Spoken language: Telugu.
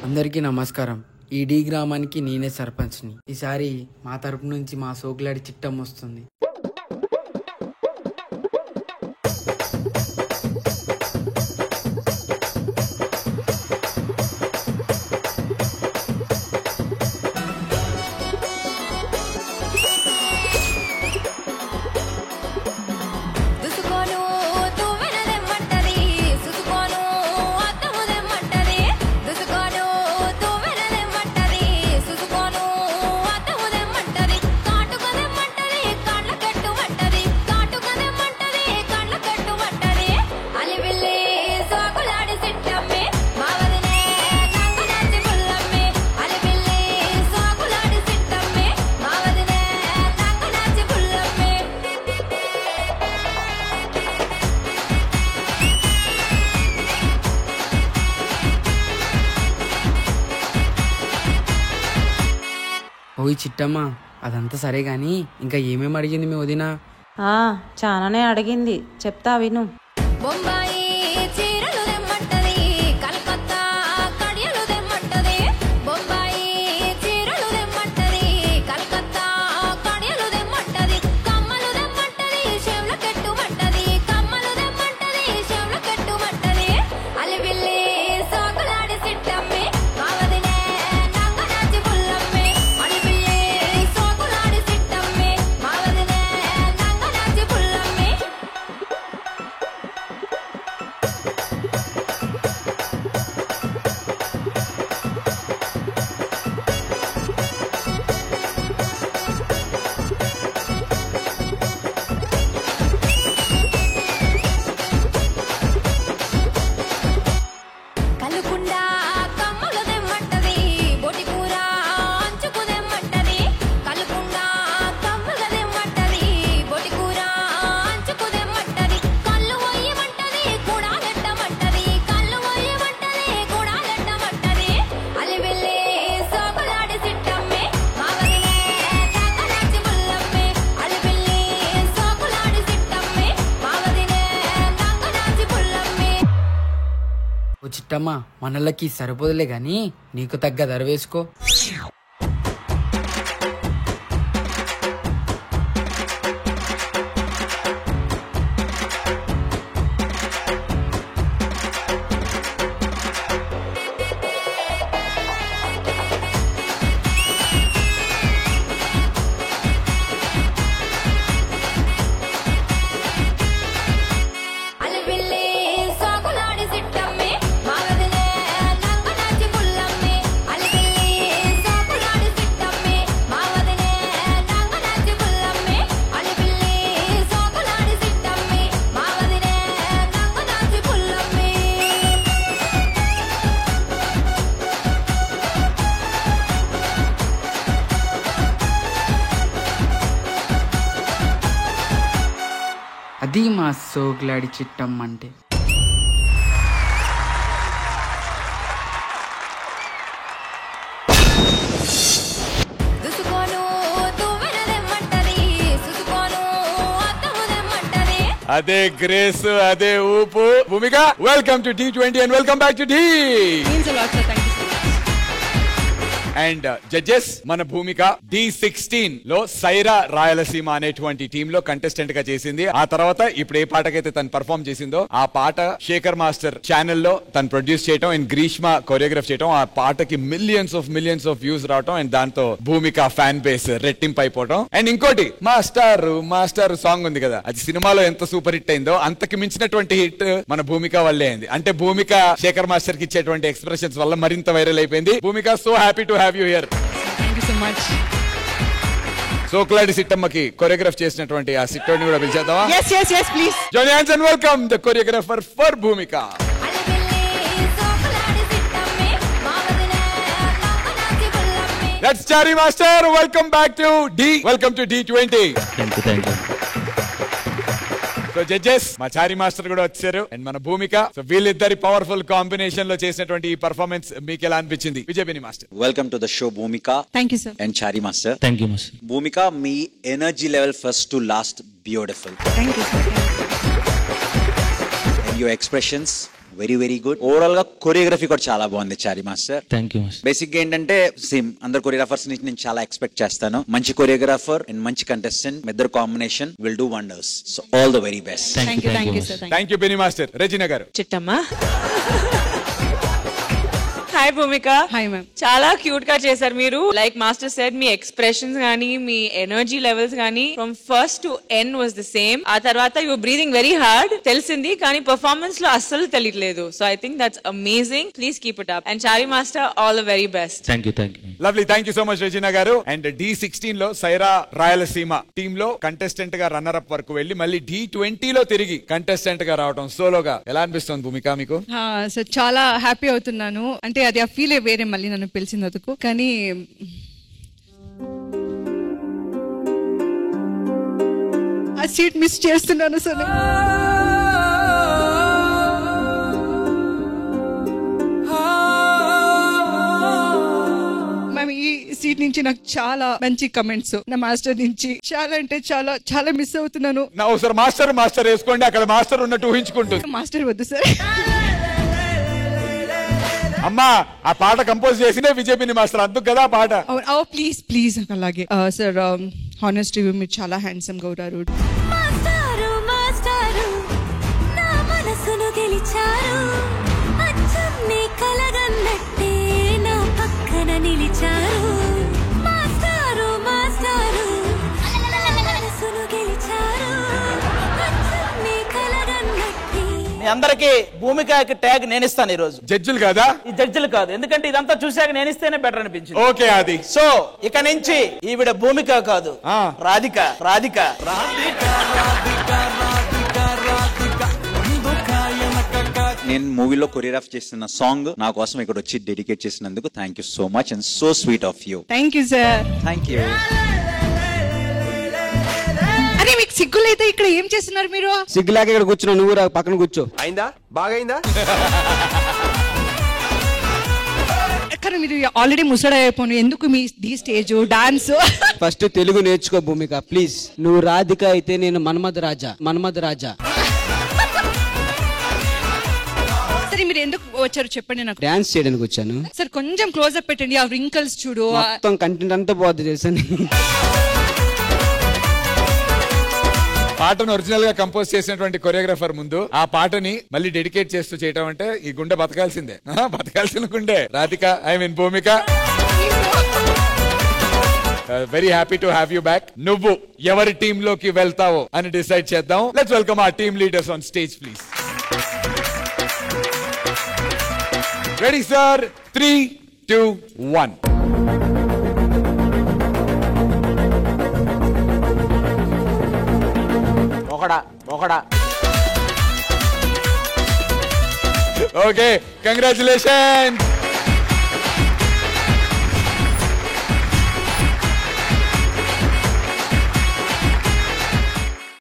అందరికీ నమస్కారం. ఈ డి గ్రామానికి నేనే సర్పంచ్ని. ఈసారి మా తరపు నుంచి మా సోకులాడి చిట్టం వస్తుంది. ఓయ్ చిట్టమ్మా, అదంతా సరే గాని ఇంకా ఏమేమి అడిగింది మీ వదిన? చాలానే అడిగింది, చెప్తా విను. చిట్టమ్మా, మనలకి సరిపోదులే గాని నీకు తగ్గ ధర వేసుకో. అది మా సోకులాడి చిట్టం అంటే. అదే గ్రేస్, అదే ఊపు. Bhumika, welcome to T20 and welcome back to Dhee. And judges, మన భూమిక D16 లో సైరా రాయలసీమ అనేటువంటి టీమ్ లో కంటెస్టెంట్ గా చేసింది. ఆ తర్వాత ఇప్పుడు ఏ పాటకైతే తను పర్ఫార్మ్ చేసిందో ఆ పాట శేఖర్ మాస్టర్ ఛానల్లో తను ప్రొడ్యూస్ చేయటం అండ్ గ్రీష్మ కొరియోగ్రాఫ్ చేయటం, ఆ పాటకి మిలియన్స్ ఆఫ్ వ్యూస్ రావటం అండ్ దాంతో భూమిక ఫ్యాన్ బేస్ రెట్టింపు అయిపోవటం. అండ్ ఇంకోటి మాస్టర్ సాంగ్ ఉంది కదా, అది సినిమాలో ఎంత సూపర్ హిట్ అయిందో అంతకు మించినటువంటి హిట్ మన భూమిక వల్లే అయింది. అంటే భూమిక శేఖర్ మాస్టర్ కి ఇచ్చేటువంటి ఎక్స్ప్రెషన్స్ వల్ల మరింత వైరల్ అయిపోయింది. Bhumika, so happy to have you here. Thank you so much. సోకులాడి సిట్టమ్మకి కొరియోగ్రాఫ్ చేసినటువంటి ఆ సిట్టోని కూడా పిలిచేద్దామా? Yes, please. Join hands and welcome the choreographer for Bhumika. That's Chari Master. Welcome back to D. Welcome to D20. Thank you. So judges, మా చారి మాస్టర్ కూడా వచ్చారు అండ్ మన భూమిక. సో వీళ్ళిద్దరి పవర్ఫుల్ కాంబినేషన్ లో చేసినటువంటి ఈ పర్ఫార్మెన్స్ మీకు ఎలా అనిపించింది? విజయబిని master. Welcome to the show Bhumika. Thank you sir. And Chari master. Thank you master. Bhumika, మీ energy level first to last beautiful. Thank you sir. And your expressions very very good. Overall గా కొరియోగ్రఫీ కూడా చాలా బాగుంది Chari master. Thank you master. Basic గా ఏంటంటే సేమ్ అందరు కొరియోగ్రాఫర్స్ నుంచి నేను చాలా ఎక్స్పెక్ట్ చేస్తాను. మంచి కొరియోగ్రాఫర్ అండ్ మంచి కంటెస్టెంట్ మీ ఇద్దరు combination will do wonders. So all the very best. Thank you, sir. Thank you Benny master. Regina గారు. చిట్టమ్మా. హాయ్ భూమిక. Hi, ma'am. చాలా క్యూట్ గా చేశారు మీరు. లైక్ మాస్టర్ సెడ్, మీ ఎక్స్ప్రెషన్స్ గానీ మీ ఎనర్జీ లెవెల్స్ గానీ from first to end was the same. ఆ తర్వాత యూ బ్రీదింగ్ వెరీ హార్డ్ తెలిసింది, కానీ పర్ఫార్మెన్స్ లో అస్సలు తెలియట్లేదు. So I think that's amazing. Please keep it up. And Chari master, all the very best. Thank you. Lovely. Thank you so much Regina గారు. అండ్ D16 లో సైరా రాయలసీమ టీమ్ లో కంటెస్టెంట్ గా రన్నర్ అప్ వరకు వెళ్ళి మళ్ళీ D20 లో తిరిగి కంటెస్టెంట్ గా రావడం సోలోగా ఎలా అనిపిస్తుంది భూమిక మీకు? సో చాలా హ్యాపీ అవుతున్నాను. అంటే అది ఆ ఫీల్ వేరే మళ్ళీ నన్ను పిలిచినందుకు. కానీ ఆ సీట్ మిస్ చేస్తున్నాను సార్. ఈ సీట్ నుంచి నాకు చాలా మంచి కమెంట్స్ నా మాస్టర్ నుంచి చాలా అంటే చాలా చాలా మిస్ అవుతున్నాను. నా ఒకసారి మాస్టర్ వేసుకోండి, అక్కడ మాస్టర్ ఉన్నట్టు ఊహించుకుంటుంది. మాస్టర్ వద్దు సార్. అమ్మా ఆ పాట కంపోజ్ చేసిందే విజయపిని మాస్టర్, అందుకు కదా ఆ పాట. ప్లీజ్ ప్లీజ్ అలాగే సార్. హానెస్ట్ రివ్యూ, మీరు చాలా హ్యాండ్సమ్ గా ఉన్నారు. మీ అందరికి భూమికకి ట్యాగ్ నేను ఇస్తాను ఈ రోజు. జడ్జిలు కాదా? ఈ జడ్జిలు కాదు, ఎందుకంటే ఇదంతా చూశాక నేను ఇస్తేనే బెటర్ అనిపించింది. ఓకే అది. సో ఇక నుంచి ఈవిడ భూమిక కాదు, రాధిక. రాధిక నేను మూవీలో కొరియోగ్రాఫ్ చేసిన సాంగ్ నా కోసం ఇక్కడ వచ్చి డెడికేట్ చేసినందుకు thank you so much and so sweet of you. Thank you sir. Thank you. అరే మీకు సిగ్గులైతే ఇక్కడ ఏం చేస్తున్నారు మీరు? సిగ్గులాగా ఇక్కడ కూర్చున్నావు, నువ్వు పక్కన కూర్చో. అయిందా? బాగా అయిందా? కానీ మీరు ఆల్రెడీ ముసడైపోను, ఎందుకు me the stage dance? First Telugu నేర్చుకో భూమిక ప్లీజ్. నువ్వు రాధిక అయితే నేను మన్మథ్ రాజా. సరే మీరు ఎందుకు వచ్చారు చెప్పండి నాకు. డాన్స్ చేయడానికి వచ్చాను సార్. కొంచెం క్లోజ్ అప్ పెట్టండి, ఆ రింకల్స్ చూడు. మొత్తం కంటెంట్ అంతా పోద్ది చేశాను. పాటను ఒరిజినల్ గా కంపోజ్ చేసినటువంటి కొరియోగ్రాఫర్ ముందు ఆ పాటని మళ్ళీ డెడికేట్ చేస్తూ చేయటం అంటే ఈ గుండె బతకాల్సిందే. బతకాల్సిన గుండె Radhika, I mean Bhumika. Very happy to have you back. నువ్వు ఎవరి టీమ్ లోకి వెళ్తావో అని డిసైడ్ చేద్దాం. Let's welcome our team leaders on stage please. Ready sir? 3, 2, 1. ఒకడా. Okay, congratulations.